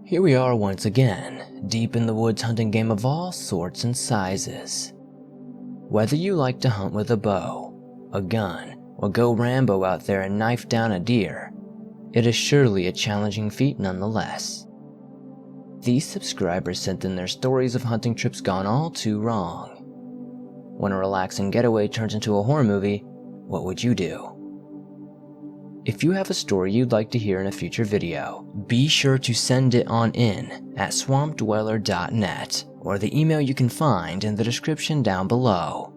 Here we are once again, deep in the woods hunting game of all sorts and sizes. Whether you like to hunt with a bow, a gun, or go Rambo out there and knife down a deer, it is surely a challenging feat nonetheless. These subscribers sent in their stories of hunting trips gone all too wrong. When a relaxing getaway turns into a horror movie, what would you do? If you have a story you'd like to hear in a future video, be sure to send it on in at swampdweller.net or the email you can find in the description down below.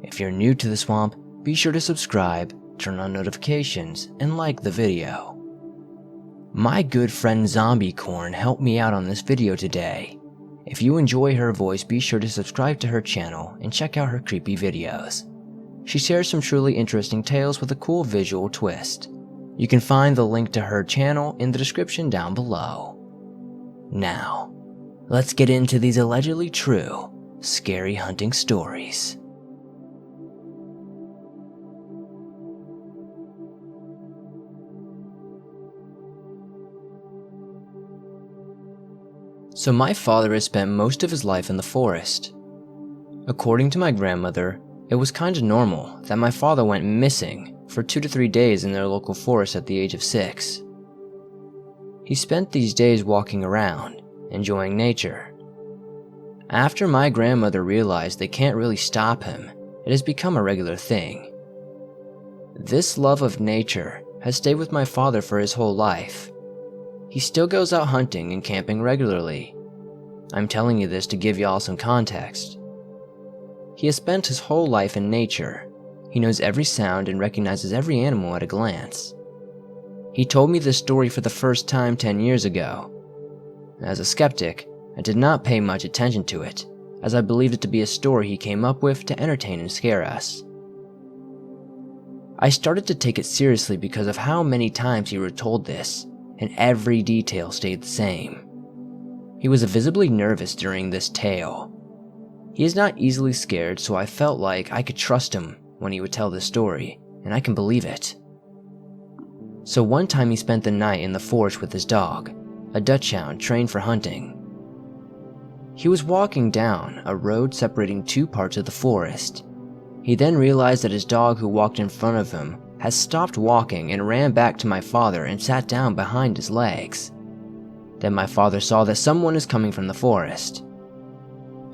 If you're new to the swamp, be sure to subscribe, turn on notifications, and like the video. My good friend Zombie Corn helped me out on this video today. If you enjoy her voice, be sure to subscribe to her channel and check out her creepy videos. She shares some truly interesting tales with a cool visual twist. You can find the link to her channel in the description down below. Now, let's get into these allegedly true, scary hunting stories. So my father has spent most of his life in the forest. According to my grandmother, it was kinda normal that my father went missing for 2 to 3 days in their local forest at the age of 6. He spent these days walking around, enjoying nature. After my grandmother realized they can't really stop him, it has become a regular thing. This love of nature has stayed with my father for his whole life. He still goes out hunting and camping regularly. I'm telling you this to give y'all some context. He has spent his whole life in nature. He knows every sound and recognizes every animal at a glance. He told me this story for the first time 10 years ago. As a skeptic, I did not pay much attention to it, as I believed it to be a story he came up with to entertain and scare us. I started to take it seriously because of how many times he retold this, and every detail stayed the same. He was visibly nervous during this tale. He is not easily scared, so I felt like I could trust him when he would tell this story, and I can believe it. So one time he spent the night in the forest with his dog, a dachshund trained for hunting. He was walking down a road separating 2 parts of the forest. He then realized that his dog, who walked in front of him, had stopped walking and ran back to my father and sat down behind his legs. Then my father saw that someone is coming from the forest.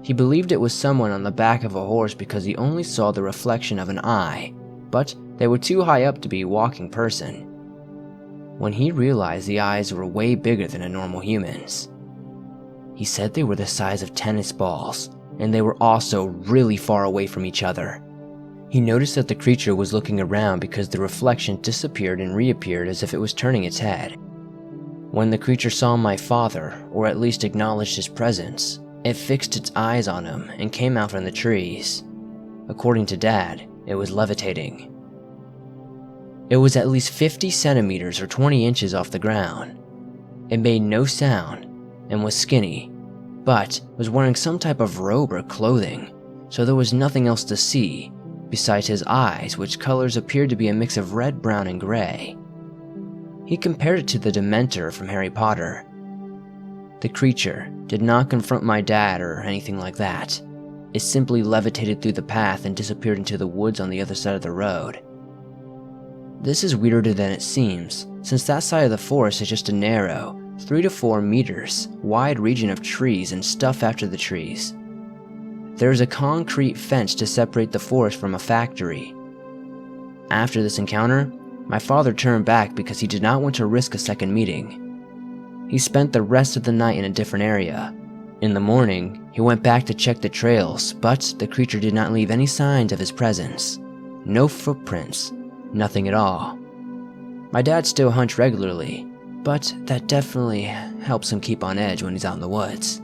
He believed it was someone on the back of a horse because he only saw the reflection of an eye, but they were too high up to be a walking person. When he realized the eyes were way bigger than a normal human's. He said they were the size of tennis balls, and they were also really far away from each other. He noticed that the creature was looking around because the reflection disappeared and reappeared as if it was turning its head. When the creature saw my father, or at least acknowledged his presence, it fixed its eyes on him and came out from the trees. According to Dad, it was levitating. It was at least 50 centimeters or 20 inches off the ground. It made no sound and was skinny, but was wearing some type of robe or clothing, so there was nothing else to see besides his eyes, which colors appeared to be a mix of red, brown, and gray. He compared it to the Dementor from Harry Potter. The creature did not confront my dad or anything like that. It simply levitated through the path and disappeared into the woods on the other side of the road. This is weirder than it seems, since that side of the forest is just a narrow, 3 to 4 meters wide region of trees and stuff after the trees. There is a concrete fence to separate the forest from a factory. After this encounter, my father turned back because he did not want to risk a second meeting. He spent the rest of the night in a different area. In the morning, he went back to check the trails, but the creature did not leave any signs of his presence. No footprints, nothing at all. My dad still hunts regularly, but that definitely helps him keep on edge when he's out in the woods.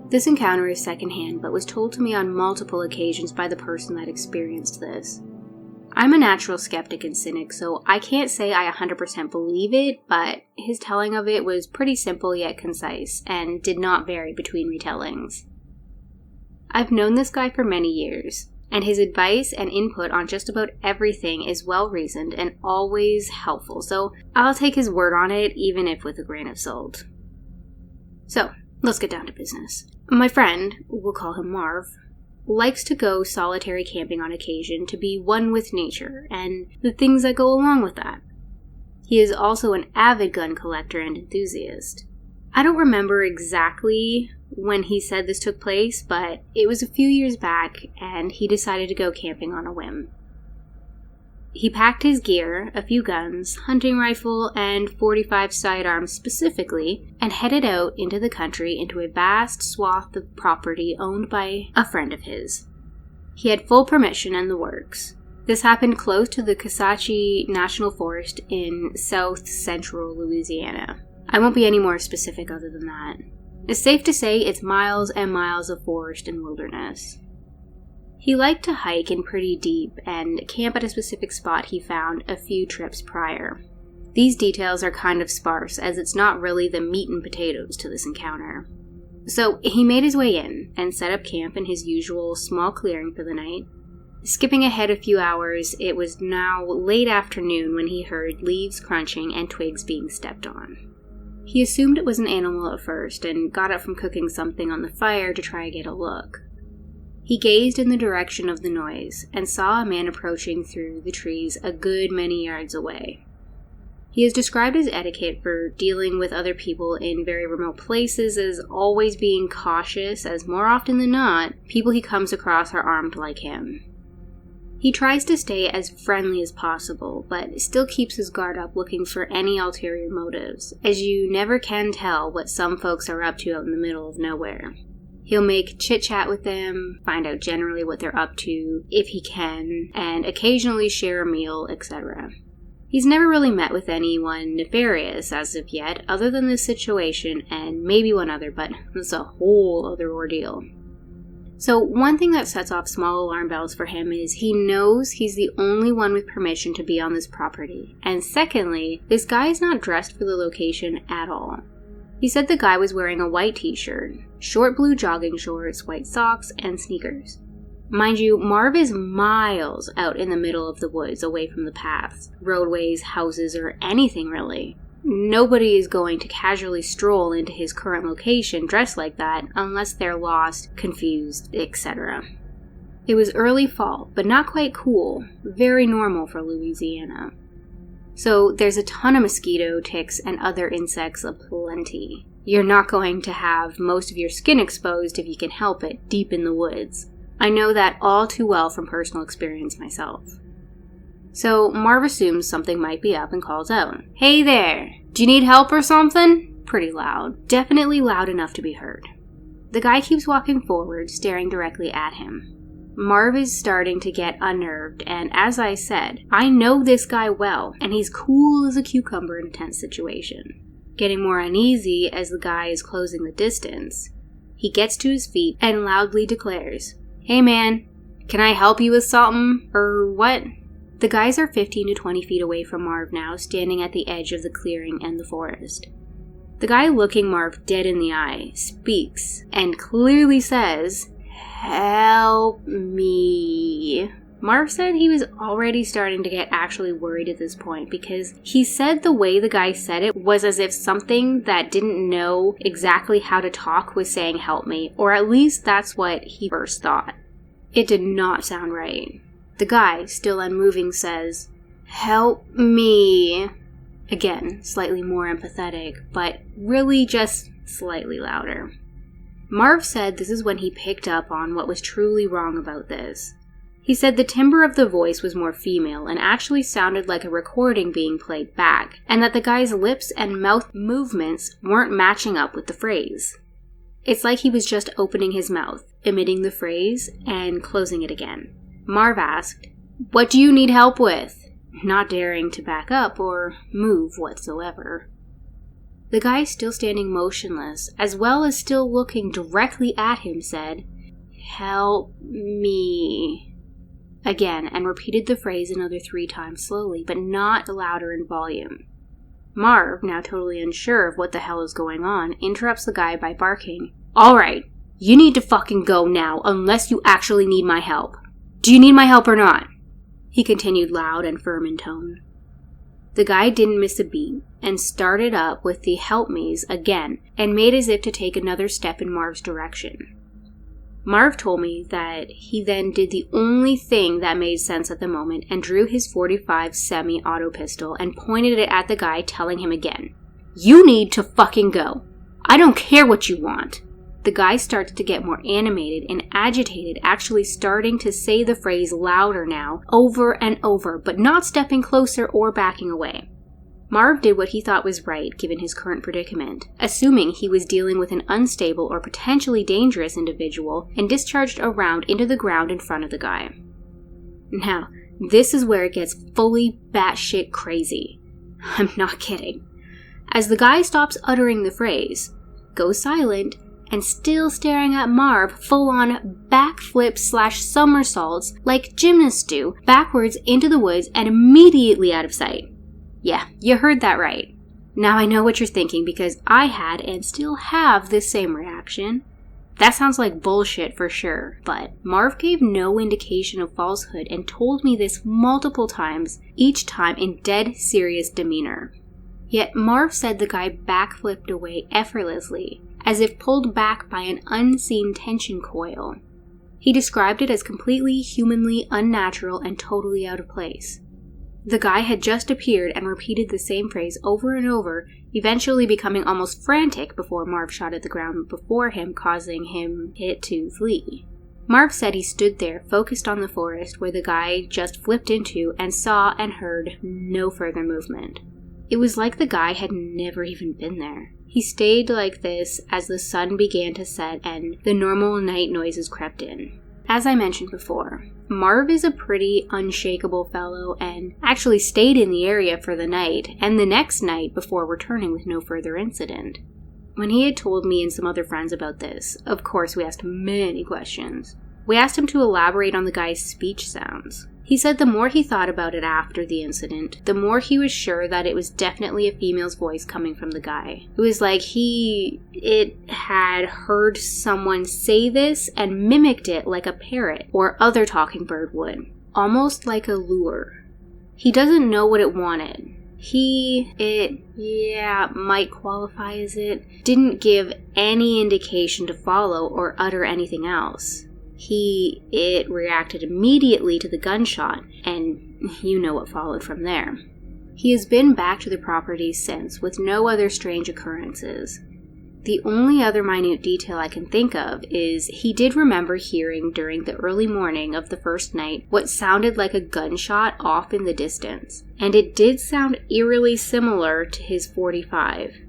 This encounter is secondhand, but was told to me on multiple occasions by the person that experienced this. I'm a natural skeptic and cynic, so I can't say I 100% believe it, but his telling of it was pretty simple yet concise, and did not vary between retellings. I've known this guy for many years, and his advice and input on just about everything is well-reasoned and always helpful, so I'll take his word on it, even if with a grain of salt. So, let's get down to business. My friend, we'll call him Marv, likes to go solitary camping on occasion to be one with nature and the things that go along with that. He is also an avid gun collector and enthusiast. I don't remember exactly when he said this took place, but it was a few years back and he decided to go camping on a whim. He packed his gear, a few guns, hunting rifle, and .45 sidearms specifically, and headed out into the country into a vast swath of property owned by a friend of his. He had full permission and the works. This happened close to the Kisatchie National Forest in south-central Louisiana. I won't be any more specific other than that. It's safe to say it's miles and miles of forest and wilderness. He liked to hike in pretty deep and camp at a specific spot he found a few trips prior. These details are kind of sparse, as it's not really the meat and potatoes to this encounter. So he made his way in and set up camp in his usual small clearing for the night. Skipping ahead a few hours, it was now late afternoon when he heard leaves crunching and twigs being stepped on. He assumed it was an animal at first and got up from cooking something on the fire to try to get a look. He gazed in the direction of the noise and saw a man approaching through the trees a good many yards away. He has described his etiquette for dealing with other people in very remote places as always being cautious, as more often than not, people he comes across are armed like him. He tries to stay as friendly as possible, but still keeps his guard up looking for any ulterior motives, as you never can tell what some folks are up to out in the middle of nowhere. He'll make chit-chat with them, find out generally what they're up to, if he can, and occasionally share a meal, etc. He's never really met with anyone nefarious as of yet, other than this situation and maybe one other, but that's a whole other ordeal. So one thing that sets off small alarm bells for him is he knows he's the only one with permission to be on this property. And secondly, this guy is not dressed for the location at all. He said the guy was wearing a white t-shirt, short blue jogging shorts, white socks, and sneakers. Mind you, Marv is miles out in the middle of the woods away from the paths, roadways, houses, or anything really. Nobody is going to casually stroll into his current location dressed like that unless they're lost, confused, etc. It was early fall, but not quite cool, very normal for Louisiana. So there's a ton of mosquito, ticks, and other insects aplenty. You're not going to have most of your skin exposed if you can help it, deep in the woods. I know that all too well from personal experience myself. So Marv assumes something might be up and calls out, "Hey there, do you need help or something?" Pretty loud, definitely loud enough to be heard. The guy keeps walking forward, staring directly at him. Marv is starting to get unnerved, and as I said, I know this guy well, and he's cool as a cucumber in a tense situation. Getting more uneasy as the guy is closing the distance, he gets to his feet and loudly declares, "Hey man, can I help you with something, or what?" The guys are 15 to 20 feet away from Marv now, standing at the edge of the clearing and the forest. The guy looking Marv dead in the eye speaks and clearly says, "Help me." Marv said he was already starting to get actually worried at this point because he said the way the guy said it was as if something that didn't know exactly how to talk was saying "help me," or at least that's what he first thought. It did not sound right. The guy, still unmoving, says, "Help me." Again, slightly more empathetic, but really just slightly louder. Marv said this is when he picked up on what was truly wrong about this. He said the timbre of the voice was more female and actually sounded like a recording being played back, and that the guy's lips and mouth movements weren't matching up with the phrase. It's like he was just opening his mouth, emitting the phrase, and closing it again. Marv asked, "What do you need help with?" Not daring to back up or move whatsoever. The guy, still standing motionless, as well as still looking directly at him, said, "Help me," again, and repeated the phrase another 3 times slowly, but not louder in volume. Marv, now totally unsure of what the hell is going on, interrupts the guy by barking, "All right, You need to fucking go now, unless you actually need my help. Do you need my help or not? He continued loud and firm in tone. The guy didn't miss a beat and started up with the help me's again and made as if to take another step in Marv's direction. Marv told me that he then did the only thing that made sense at the moment and drew his .45 semi-auto pistol and pointed it at the guy, telling him again, "You need to fucking go. I don't care what you want." The guy started to get more animated and agitated, actually starting to say the phrase louder now, over and over, but not stepping closer or backing away. Marv did what he thought was right given his current predicament, assuming he was dealing with an unstable or potentially dangerous individual, and discharged a round into the ground in front of the guy. Now, this is where it gets fully batshit crazy. I'm not kidding. As the guy stops uttering the phrase, goes silent, and still staring at Marv full-on backflips/somersaults like gymnasts do, backwards into the woods and immediately out of sight. Yeah, you heard that right. Now I know what you're thinking because I had and still have this same reaction. That sounds like bullshit for sure, but Marv gave no indication of falsehood and told me this multiple times, each time in dead serious demeanor. Yet Marv said the guy backflipped away effortlessly, as if pulled back by an unseen tension coil. He described it as completely humanly unnatural and totally out of place. The guy had just appeared and repeated the same phrase over and over, eventually becoming almost frantic before Marv shot at the ground before him, causing him it to flee. Marv said he stood there, focused on the forest where the guy just flipped into, and saw and heard no further movement. It was like the guy had never even been there. He stayed like this as the sun began to set and the normal night noises crept in. As I mentioned before, Marv is a pretty unshakable fellow and actually stayed in the area for the night and the next night before returning with no further incident. When he had told me and some other friends about this, of course we asked many questions. We asked him to elaborate on the guy's speech sounds. He said the more he thought about it after the incident, the more he was sure that it was definitely a female's voice coming from the guy. It was like it had heard someone say this and mimicked it like a parrot or other talking bird would. Almost like a lure. He doesn't know what it wanted. Might qualify as it, didn't give any indication to follow or utter anything else. It reacted immediately to the gunshot, and you know what followed from there. He has been back to the property since, with no other strange occurrences. The only other minute detail I can think of is he did remember hearing during the early morning of the first night what sounded like a gunshot off in the distance, and it did sound eerily similar to his .45.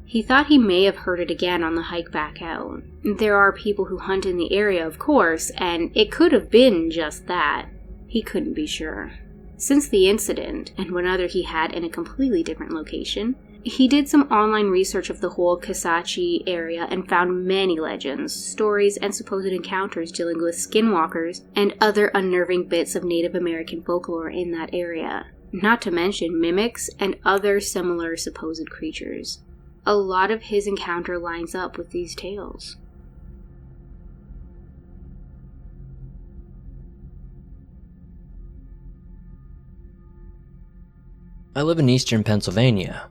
He thought he may have heard it again on the hike back out. There are people who hunt in the area, of course, and it could have been just that. He couldn't be sure. Since the incident, and one other he had in a completely different location, he did some online research of the whole Kisatchie area and found many legends, stories, and supposed encounters dealing with skinwalkers and other unnerving bits of Native American folklore in that area, not to mention mimics and other similar supposed creatures. A lot of his encounter lines up with these tales. I live in eastern Pennsylvania.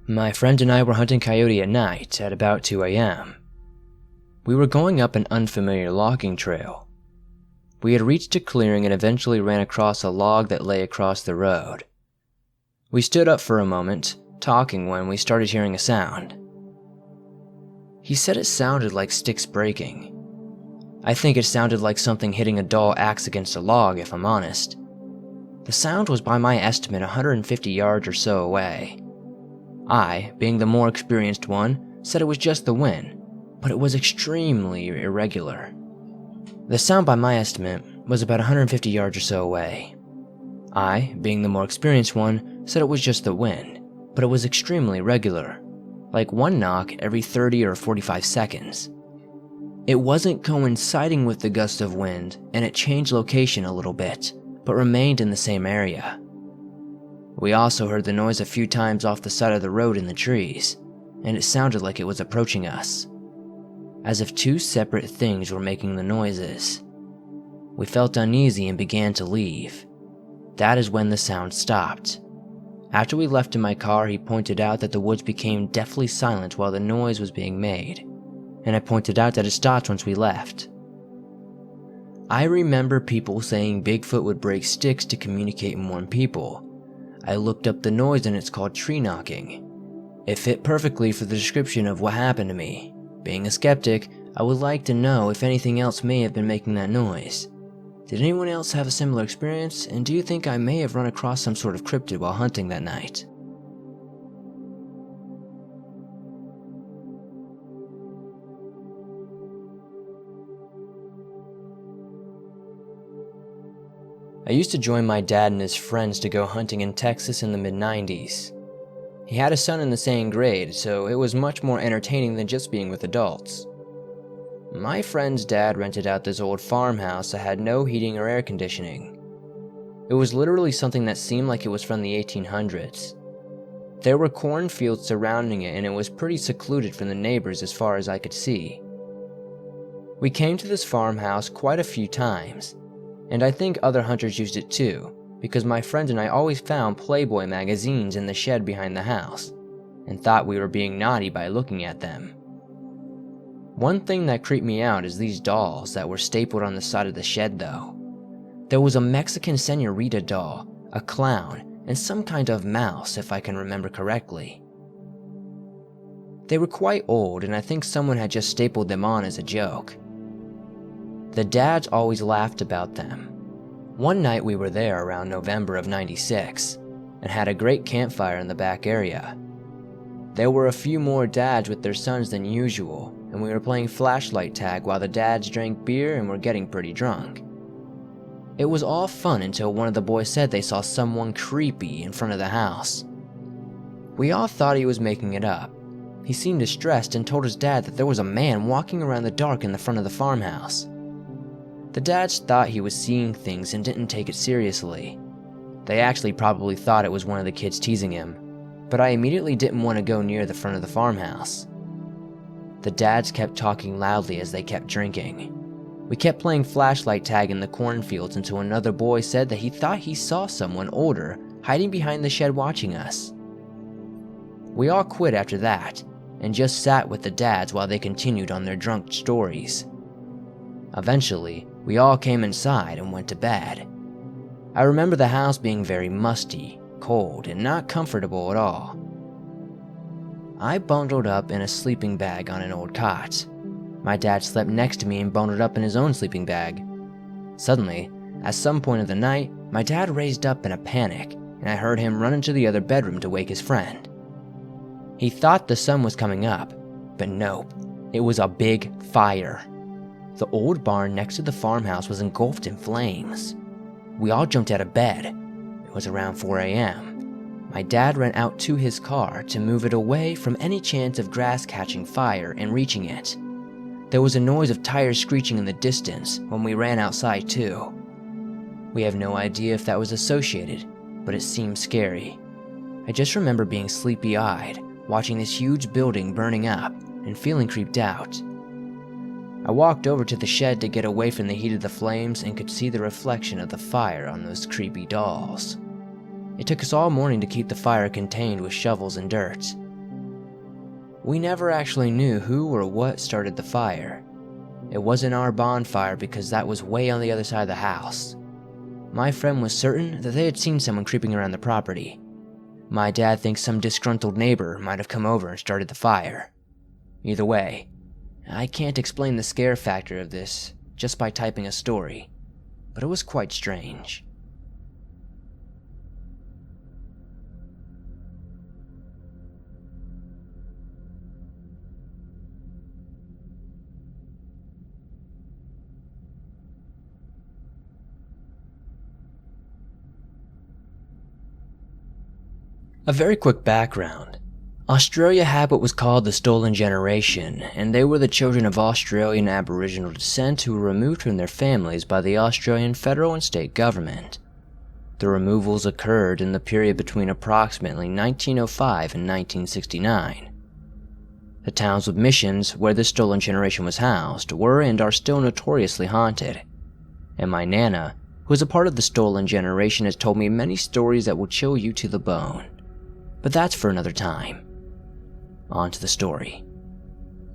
My friend and I were hunting coyote at night at about 2 a.m. We were going up an unfamiliar logging trail. We had reached a clearing and eventually ran across a log that lay across the road. We stood up for a moment, talking, when we started hearing a sound. He said it sounded like sticks breaking. I think it sounded like something hitting a dull axe against a log, if I'm honest. The sound was by my estimate 150 yards or so away. I, being the more experienced one, said it was just the wind, but it was extremely irregular. The sound by my estimate was about 150 yards or so away. I, being the more experienced one, said it was just the wind, but it was extremely regular, like one knock every 30 or 45 seconds. It wasn't coinciding with the gust of wind, and it changed location a little bit, but remained in the same area. We also heard the noise a few times off the side of the road in the trees, and it sounded like it was approaching us. as if two separate things were making the noises. We felt uneasy and began to leave. That is when the sound stopped. After we left in my car, he pointed out that the woods became deathly silent while the noise was being made, and I pointed out that it stopped once we left. I remember people saying Bigfoot would break sticks to communicate and warn people. I looked up the noise and it's called tree knocking. It fit perfectly for the description of what happened to me. Being a skeptic, I would like to know if anything else may have been making that noise. Did anyone else have a similar experience, and do you think I may have run across some sort of cryptid while hunting that night? I used to join my dad and his friends to go hunting in Texas in the mid-90s. He had a son in the same grade, so it was much more entertaining than just being with adults. My friend's dad rented out this old farmhouse that had no heating or air conditioning. It was literally something that seemed like it was from the 1800s. There were cornfields surrounding it, and it was pretty secluded from the neighbors as far as I could see. We came to this farmhouse quite a few times, and I think other hunters used it too, because my friend and I always found Playboy magazines in the shed behind the house, and thought we were being naughty by looking at them. One thing that creeped me out is these dolls that were stapled on the side of the shed though. There was a Mexican senorita doll, a clown, and some kind of mouse if I can remember correctly. They were quite old, and I think someone had just stapled them on as a joke. The dads always laughed about them. One night we were there around November of '96 and had a great campfire in the back area. There were a few more dads with their sons than usual, and we were playing flashlight tag while the dads drank beer and were getting pretty drunk. It was all fun until one of the boys said they saw someone creepy in front of the house. We all thought he was making it up. He seemed distressed and told his dad that there was a man walking around the dark in the front of the farmhouse. The dads thought he was seeing things and didn't take it seriously. They actually probably thought it was one of the kids teasing him, but I immediately didn't want to go near the front of the farmhouse. The dads kept talking loudly as they kept drinking. We kept playing flashlight tag in the cornfields until another boy said that he thought he saw someone older hiding behind the shed watching us. We all quit after that, and just sat with the dads while they continued on their drunk stories. Eventually, we all came inside and went to bed. I remember the house being very musty, cold, and not comfortable at all. I bundled up in a sleeping bag on an old cot. My dad slept next to me and bundled up in his own sleeping bag. Suddenly, at some point of the night, my dad raised up in a panic, and I heard him run into the other bedroom to wake his friend. He thought the sun was coming up, but nope, it was a big fire. The old barn next to the farmhouse was engulfed in flames. We all jumped out of bed. It was around 4 a.m. My dad ran out to his car to move it away from any chance of grass catching fire and reaching it. There was a noise of tires screeching in the distance when we ran outside too. We have no idea if that was associated, but it seemed scary. I just remember being sleepy-eyed, watching this huge building burning up and feeling creeped out. I walked over to the shed to get away from the heat of the flames and could see the reflection of the fire on those creepy dolls. It took us all morning to keep the fire contained with shovels and dirt. We never actually knew who or what started the fire. It wasn't our bonfire because that was way on the other side of the house. My friend was certain that they had seen someone creeping around the property. My dad thinks some disgruntled neighbor might have come over and started the fire. Either way, I can't explain the scare factor of this just by typing a story, but it was quite strange. A very quick background. Australia had what was called the Stolen Generation, and they were the children of Australian Aboriginal descent who were removed from their families by the Australian federal and state government. The removals occurred in the period between approximately 1905 and 1969. The towns with missions where this stolen generation was housed were and are still notoriously haunted. And my Nana, who is a part of the stolen generation, has told me many stories that will chill you to the bone. But that's for another time. On to the story.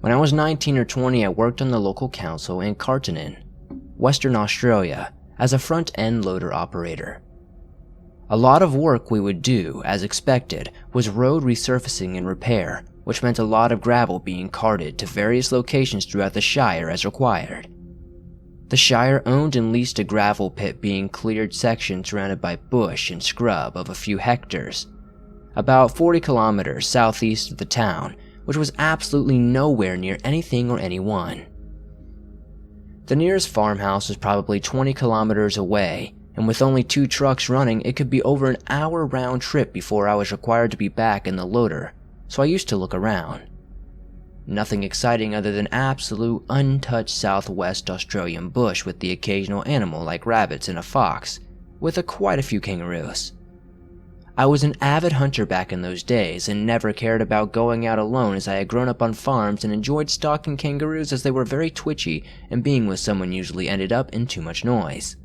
When I was 19 or 20, I worked on the local council in Cartinen, Western Australia, as a front-end loader operator. A lot of work we would do, as expected, was road resurfacing and repair, which meant a lot of gravel being carted to various locations throughout the Shire as required. The Shire owned and leased a gravel pit being cleared section surrounded by bush and scrub of a few hectares, about 40 kilometers southeast of the town, which was absolutely nowhere near anything or anyone. The nearest farmhouse was probably 20 kilometers away, and with only 2 trucks running, it could be over an hour round trip before I was required to be back in the loader, so I used to look around. Nothing exciting other than absolute untouched southwest Australian bush with the occasional animal like rabbits and a fox, with quite a few kangaroos. I was an avid hunter back in those days and never cared about going out alone, as I had grown up on farms and enjoyed stalking kangaroos as they were very twitchy and being with someone usually ended up in too much noise.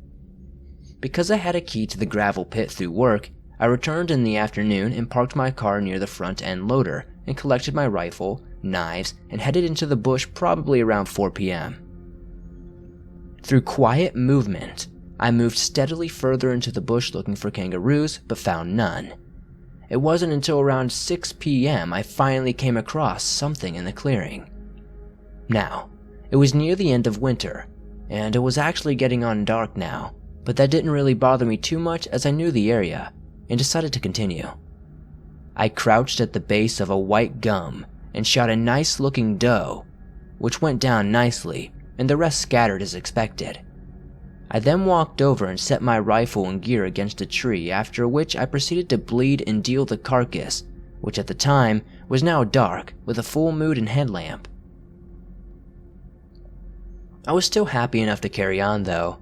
Because I had a key to the gravel pit through work, I returned in the afternoon and parked my car near the front end loader and collected my rifle, knives, and headed into the bush probably around 4 p.m. Through quiet movement, I moved steadily further into the bush looking for kangaroos, but found none. It wasn't until around 6 p.m. I finally came across something in the clearing. Now, it was near the end of winter, and it was actually getting on dark now, but that didn't really bother me too much as I knew the area, and decided to continue. I crouched at the base of a white gum and shot a nice looking doe, which went down nicely, and the rest scattered as expected. I then walked over and set my rifle and gear against a tree, after which I proceeded to bleed and deal the carcass, which at the time was now dark with a full moon and headlamp. I was still happy enough to carry on though.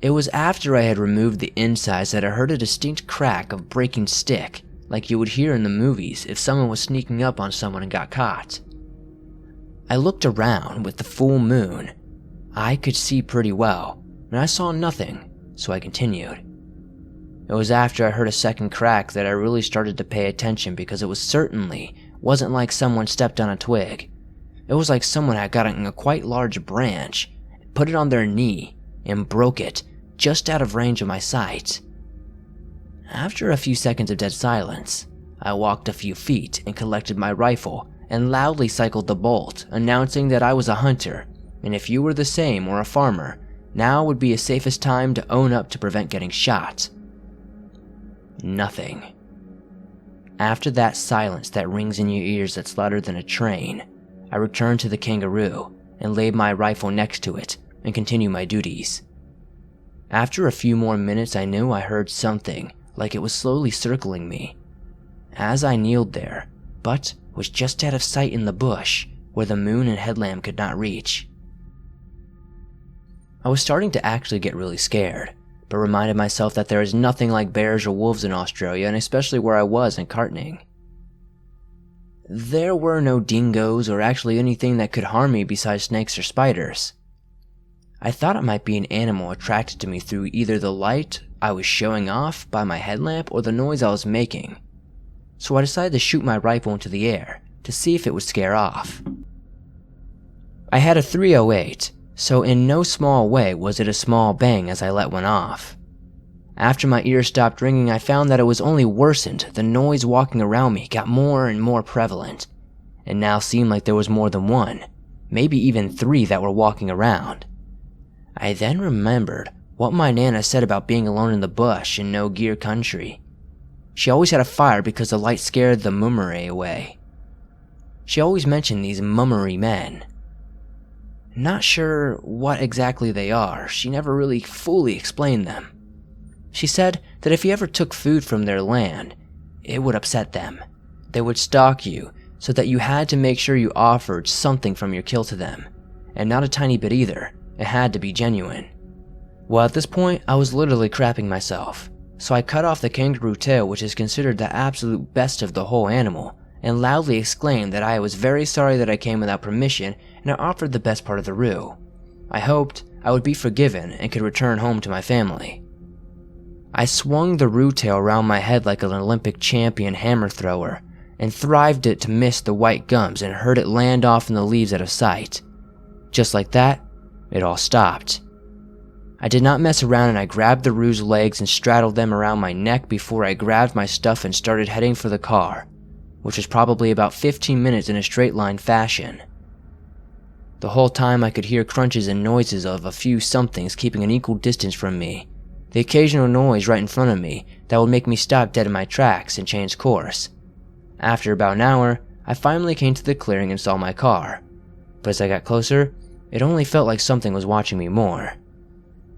It was after I had removed the insides that I heard a distinct crack of breaking stick, like you would hear in the movies if someone was sneaking up on someone and got caught. I looked around with the full moon. I could see pretty well, and I saw nothing, so I continued. It was after I heard a second crack that I really started to pay attention, because it certainly wasn't like someone stepped on a twig. It was like someone had gotten a quite large branch, put it on their knee, and broke it just out of range of my sight. After a few seconds of dead silence, I walked a few feet and collected my rifle and loudly cycled the bolt, announcing that I was a hunter, and if you were the same or a farmer, now would be a safest time to own up to prevent getting shot. Nothing. After that silence that rings in your ears that's louder than a train, I returned to the kangaroo and laid my rifle next to it and continued my duties. After a few more minutes, I knew I heard something like it was slowly circling me. As I kneeled there, but was just out of sight in the bush where the moon and headlamp could not reach. I was starting to actually get really scared, but reminded myself that there is nothing like bears or wolves in Australia, and especially where I was in Cartning. There were no dingoes or actually anything that could harm me besides snakes or spiders. I thought it might be an animal attracted to me through either the light I was showing off by my headlamp or the noise I was making, so I decided to shoot my rifle into the air to see if it would scare off. I had a .308, so in no small way was it a small bang as I let one off. After my ears stopped ringing, I found that it was only worsened. The noise walking around me got more and more prevalent, and now seemed like there was more than one, maybe even 3 that were walking around. I then remembered what my Nana said about being alone in the bush in no gear country. She always had a fire because the light scared the mummery away. She always mentioned these mummery men. Not sure what exactly they are, she never really fully explained them. She said that if you ever took food from their land, it would upset them. They would stalk you, so that you had to make sure you offered something from your kill to them, and not a tiny bit either. It had to be genuine. Well, at this point, I was literally crapping myself, so I cut off the kangaroo tail, which is considered the absolute best of the whole animal, and loudly exclaimed that I was very sorry that I came without permission and I offered the best part of the rue. I hoped I would be forgiven and could return home to my family. I swung the rue tail around my head like an Olympic champion hammer thrower and thrived it to miss the white gums and heard it land off in the leaves out of sight. Just like that, it all stopped. I did not mess around and I grabbed the rue's legs and straddled them around my neck before I grabbed my stuff and started heading for the car, which was probably about 15 minutes in a straight line fashion. The whole time I could hear crunches and noises of a few somethings keeping an equal distance from me, the occasional noise right in front of me that would make me stop dead in my tracks and change course. After about an hour, I finally came to the clearing and saw my car, but as I got closer, it only felt like something was watching me more.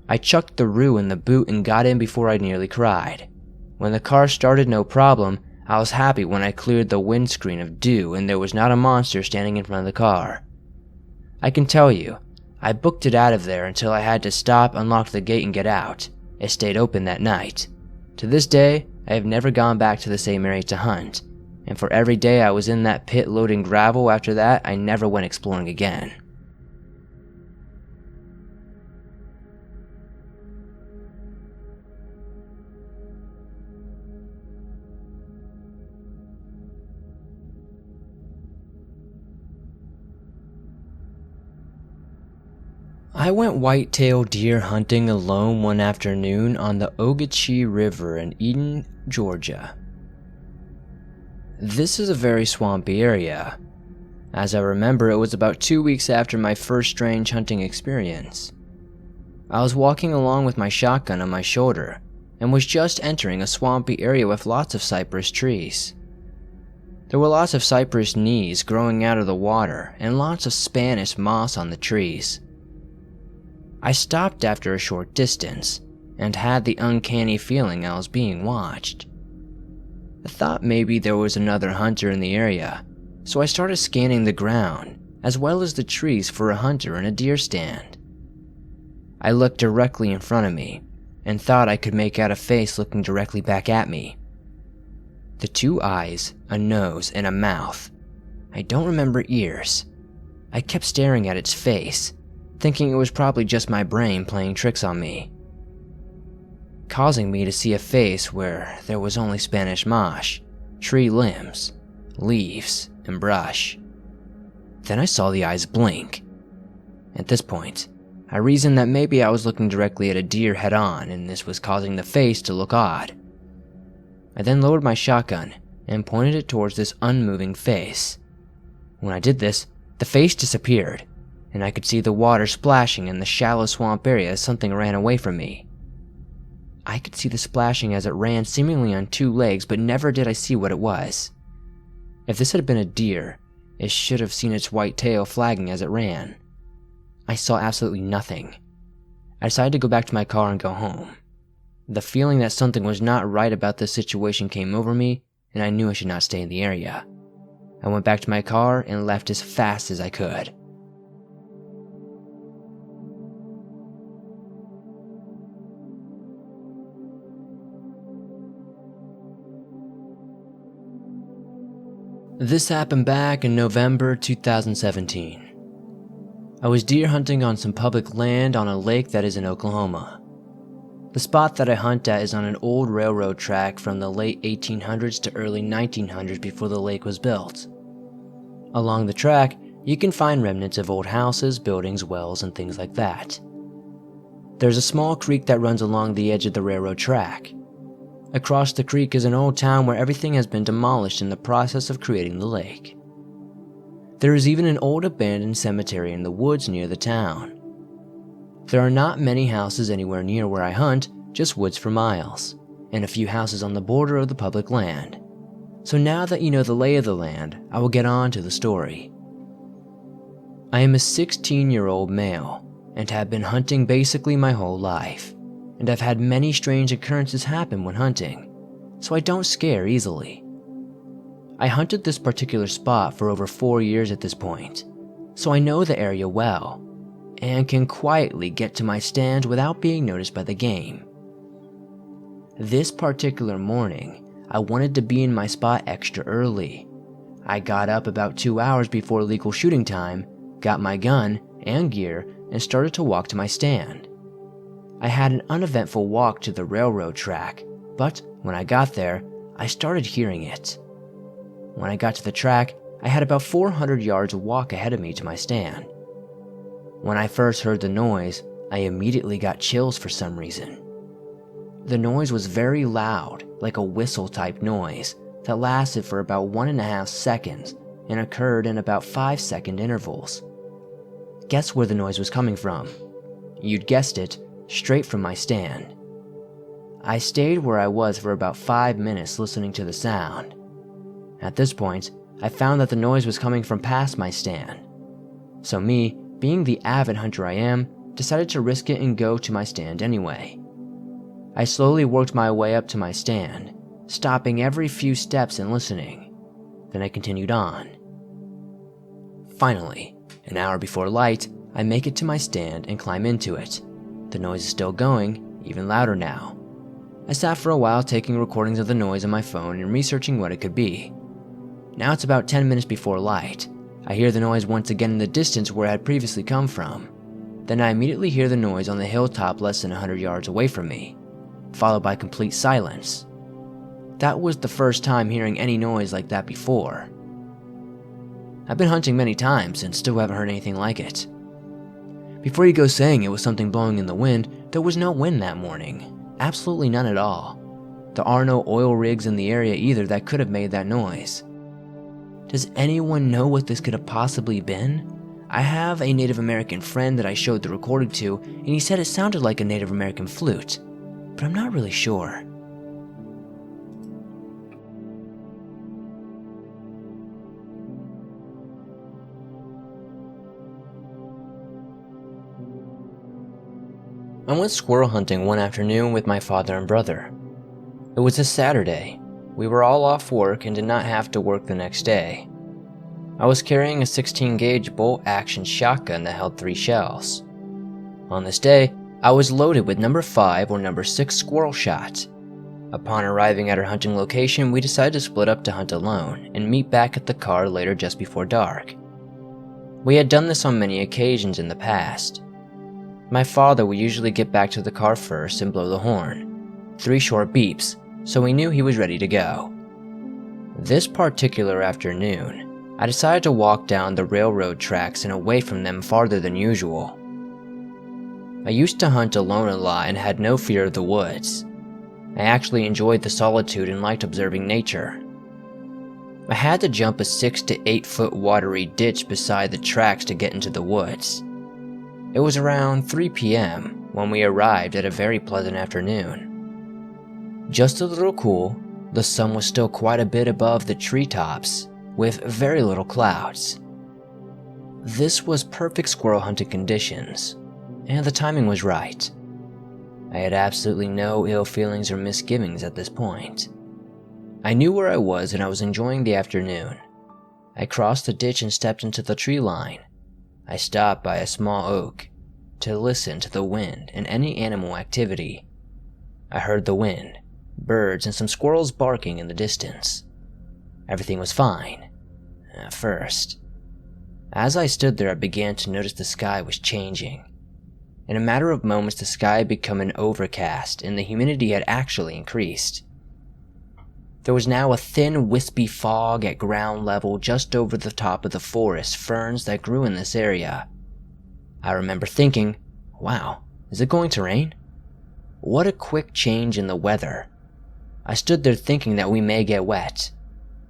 I chucked the rue in the boot and got in before I nearly cried. When the car started no problem, I was happy when I cleared the windscreen of dew and there was not a monster standing in front of the car. I can tell you, I booked it out of there until I had to stop, unlock the gate and get out. It stayed open that night. To this day, I have never gone back to the same area to hunt, and for every day I was in that pit loading gravel after that, I never went exploring again. I went whitetail deer hunting alone one afternoon on the Ogeechee River in Eden, Georgia. This is a very swampy area. As I remember, it was about 2 weeks after my first strange hunting experience. I was walking along with my shotgun on my shoulder and was just entering a swampy area with lots of cypress trees. There were lots of cypress knees growing out of the water and lots of Spanish moss on the trees. I stopped after a short distance and had the uncanny feeling I was being watched. I thought maybe there was another hunter in the area, so I started scanning the ground as well as the trees for a hunter in a deer stand. I looked directly in front of me and thought I could make out a face looking directly back at me. The two eyes, a nose, and a mouth. I don't remember ears. I kept staring at its face, thinking it was probably just my brain playing tricks on me, causing me to see a face where there was only Spanish moss, tree limbs, leaves, and brush. Then I saw the eyes blink. At this point, I reasoned that maybe I was looking directly at a deer head-on and this was causing the face to look odd. I then lowered my shotgun and pointed it towards this unmoving face. When I did this, the face disappeared, and I could see the water splashing in the shallow swamp area as something ran away from me. I could see the splashing as it ran seemingly on two legs, but never did I see what it was. If this had been a deer, it should have seen its white tail flagging as it ran. I saw absolutely nothing. I decided to go back to my car and go home. The feeling that something was not right about this situation came over me, and I knew I should not stay in the area. I went back to my car and left as fast as I could. This happened back in November 2017. I was deer hunting on some public land on a lake that is in Oklahoma. The spot that I hunt at is on an old railroad track from the late 1800s to early 1900s before the lake was built. Along the track, you can find remnants of old houses, buildings, wells, and things like that. There's a small creek that runs along the edge of the railroad track. Across the creek is an old town where everything has been demolished in the process of creating the lake. There is even an old abandoned cemetery in the woods near the town. There are not many houses anywhere near where I hunt, just woods for miles, and a few houses on the border of the public land. So now that you know the lay of the land, I will get on to the story. I am a 16-year-old male, and have been hunting basically my whole life, and I've had many strange occurrences happen when hunting, so I don't scare easily. I hunted this particular spot for over 4 years at this point, so I know the area well, and can quietly get to my stand without being noticed by the game. This particular morning, I wanted to be in my spot extra early. I got up about 2 hours before legal shooting time, got my gun and gear, and started to walk to my stand. I had an uneventful walk to the railroad track, but when I got there, I started hearing it. When I got to the track, I had about 400 yards walk ahead of me to my stand. When I first heard the noise, I immediately got chills for some reason. The noise was very loud, like a whistle-type noise, that lasted for about 1.5 seconds and occurred in about 5-second intervals. Guess where the noise was coming from? You'd guessed it, straight from my stand. I stayed where I was for about 5 minutes listening to the sound. At this point, I found that the noise was coming from past my stand. So me, being the avid hunter I am, decided to risk it and go to my stand anyway. I slowly worked my way up to my stand, stopping every few steps and listening. Then I continued on. Finally, an hour before light, I make it to my stand and climb into it. The noise is still going, even louder now. I sat for a while taking recordings of the noise on my phone and researching what it could be. Now it's about 10 minutes before light. I hear the noise once again in the distance where it had previously come from. Then I immediately hear the noise on the hilltop less than 100 yards away from me, followed by complete silence. That was the first time hearing any noise like that before. I've been hunting many times and still haven't heard anything like it. Before you go saying it was something blowing in the wind, there was no wind that morning. Absolutely none at all. There are no oil rigs in the area either that could have made that noise. Does anyone know what this could have possibly been? I have a Native American friend that I showed the recording to, and he said it sounded like a Native American flute, but I'm not really sure. I went squirrel hunting one afternoon with my father and brother. It was a Saturday. We were all off work and did not have to work the next day. I was carrying a 16-gauge bolt-action shotgun that held 3 shells. On this day, I was loaded with number 5 or number 6 squirrel shot. Upon arriving at our hunting location, we decided to split up to hunt alone and meet back at the car later just before dark. We had done this on many occasions in the past. My father would usually get back to the car first and blow the horn. 3 short beeps, so we knew he was ready to go. This particular afternoon, I decided to walk down the railroad tracks and away from them farther than usual. I used to hunt alone a lot and had no fear of the woods. I actually enjoyed the solitude and liked observing nature. I had to jump a 6 to 8 foot watery ditch beside the tracks to get into the woods. It was around 3 p.m. when we arrived at a very pleasant afternoon. Just a little cool, the sun was still quite a bit above the treetops, with very little clouds. This was perfect squirrel hunting conditions, and the timing was right. I had absolutely no ill feelings or misgivings at this point. I knew where I was and I was enjoying the afternoon. I crossed the ditch and stepped into the tree line. I stopped by a small oak to listen to the wind and any animal activity. I heard the wind, birds, and some squirrels barking in the distance. Everything was fine, at first. As I stood there, I began to notice the sky was changing. In a matter of moments, the sky had become an overcast and the humidity had actually increased. There was now a thin, wispy fog at ground level just over the top of the forest ferns that grew in this area. I remember thinking, wow, is it going to rain? What a quick change in the weather. I stood there thinking that we may get wet.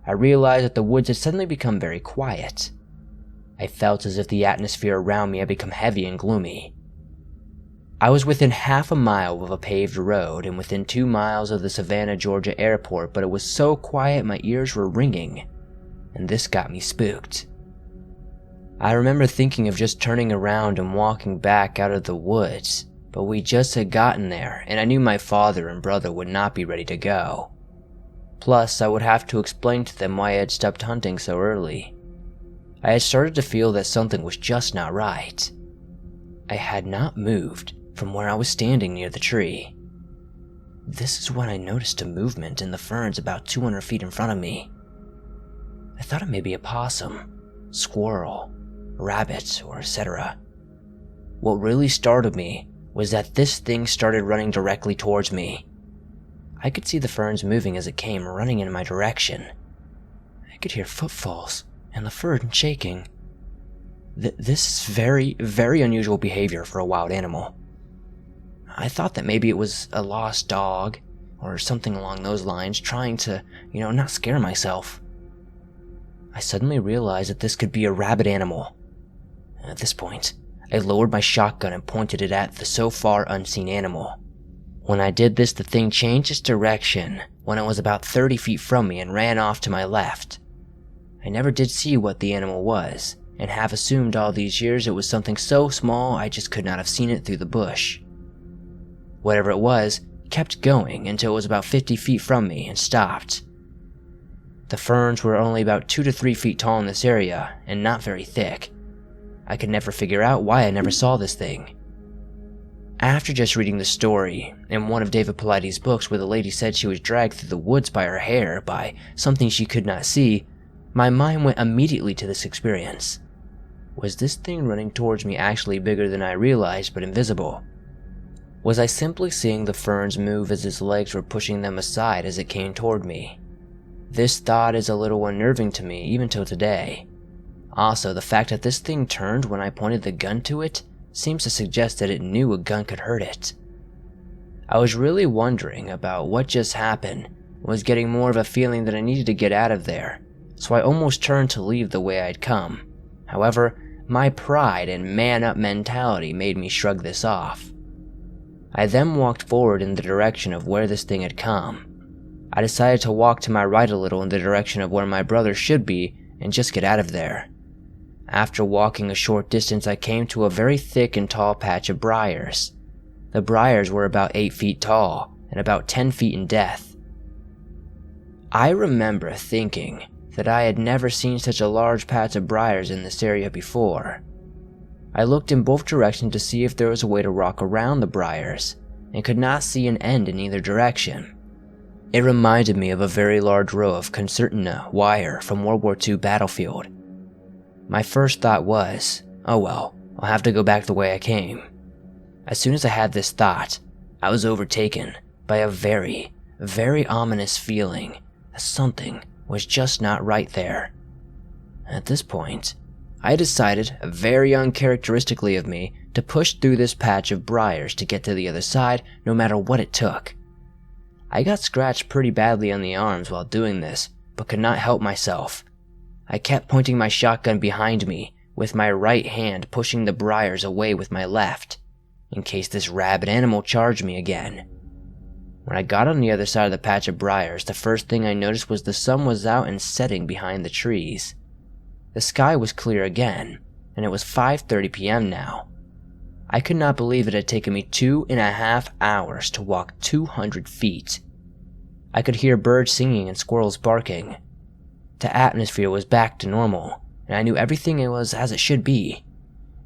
I realized that the woods had suddenly become very quiet. I felt as if the atmosphere around me had become heavy and gloomy. I was within half a mile of a paved road and within 2 miles of the Savannah, Georgia airport, but it was so quiet my ears were ringing, and this got me spooked. I remember thinking of just turning around and walking back out of the woods, but we just had gotten there, and I knew my father and brother would not be ready to go. Plus, I would have to explain to them why I had stopped hunting so early. I had started to feel that something was just not right. I had not moved from where I was standing near the tree. This is when I noticed a movement in the ferns about 200 feet in front of me. I thought it may be a possum, squirrel, rabbit, or etc. What really startled me was that this thing started running directly towards me. I could see the ferns moving as it came running in my direction. I could hear footfalls and the fern shaking. This is very, very unusual behavior for a wild animal. I thought that maybe it was a lost dog or something along those lines, trying to, not scare myself. I suddenly realized that this could be a rabid animal. At this point, I lowered my shotgun and pointed it at the so far unseen animal. When I did this, the thing changed its direction when it was about 30 feet from me and ran off to my left. I never did see what the animal was, and have assumed all these years it was something so small I just could not have seen it through the bush. Whatever it was, kept going until it was about 50 feet from me and stopped. The ferns were only about 2 to 3 feet tall in this area and not very thick. I could never figure out why I never saw this thing. After just reading the story in one of David Paulides' books where the lady said she was dragged through the woods by her hair by something she could not see, my mind went immediately to this experience. Was this thing running towards me actually bigger than I realized but invisible? Was I simply seeing the ferns move as its legs were pushing them aside as it came toward me? This thought is a little unnerving to me even till today. Also, the fact that this thing turned when I pointed the gun to it seems to suggest that it knew a gun could hurt it. I was really wondering about what just happened, was getting more of a feeling that I needed to get out of there, so I almost turned to leave the way I'd come. However, my pride and man-up mentality made me shrug this off. I then walked forward in the direction of where this thing had come. I decided to walk to my right a little in the direction of where my brother should be and just get out of there. After walking a short distance, I came to a very thick and tall patch of briars. The briars were about 8 feet tall and about 10 feet in depth. I remember thinking that I had never seen such a large patch of briars in this area before. I looked in both directions to see if there was a way to walk around the briars, and could not see an end in either direction. It reminded me of a very large row of concertina wire from World War II battlefield. My first thought was, oh well, I'll have to go back the way I came. As soon as I had this thought, I was overtaken by a very, very ominous feeling that something was just not right there. At this point, I decided, very uncharacteristically of me, to push through this patch of briars to get to the other side no matter what it took. I got scratched pretty badly on the arms while doing this, but could not help myself. I kept pointing my shotgun behind me, with my right hand pushing the briars away with my left, in case this rabid animal charged me again. When I got on the other side of the patch of briars, the first thing I noticed was the sun was out and setting behind the trees. The sky was clear again, and it was 5:30 p.m. now. I could not believe it had taken me 2.5 hours to walk 200 feet. I could hear birds singing and squirrels barking. The atmosphere was back to normal, and I knew everything was as it should be.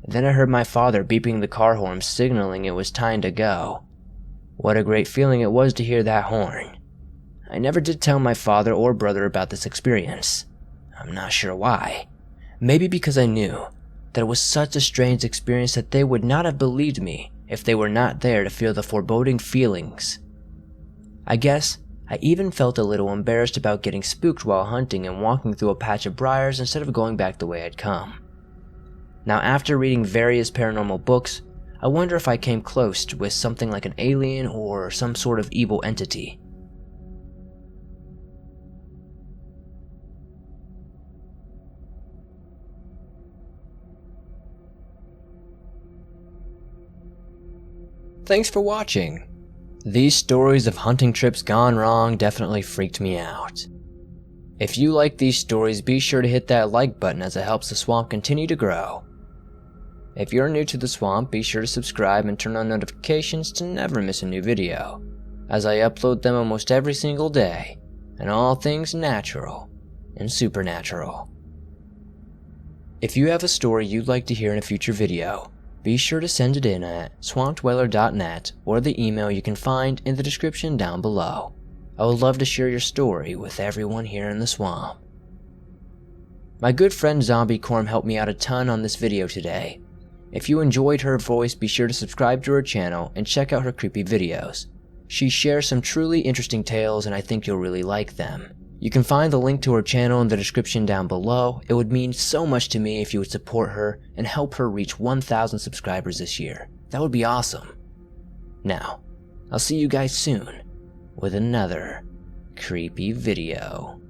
Then I heard my father beeping the car horn signaling it was time to go. What a great feeling it was to hear that horn. I never did tell my father or brother about this experience. I'm not sure why. Maybe because I knew that it was such a strange experience that they would not have believed me if they were not there to feel the foreboding feelings. I guess I even felt a little embarrassed about getting spooked while hunting and walking through a patch of briars instead of going back the way I'd come. Now, after reading various paranormal books, I wonder if I came close with something like an alien or some sort of evil entity. Thanks for watching. These stories of hunting trips gone wrong definitely freaked me out. If you like these stories, be sure to hit that like button as it helps the swamp continue to grow. If you're new to the swamp, be sure to subscribe and turn on notifications to never miss a new video, as I upload them almost every single day, and all things natural and supernatural. If you have a story you'd like to hear in a future video, be sure to send it in at swampdweller.net or the email you can find in the description down below. I would love to share your story with everyone here in the swamp. My good friend Zombie Corm helped me out a ton on this video today. If you enjoyed her voice, be sure to subscribe to her channel and check out her creepy videos. She shares some truly interesting tales and I think you'll really like them. You can find the link to her channel in the description down below. It would mean so much to me if you would support her and help her reach 1,000 subscribers this year. That would be awesome. Now, I'll see you guys soon with another creepy video.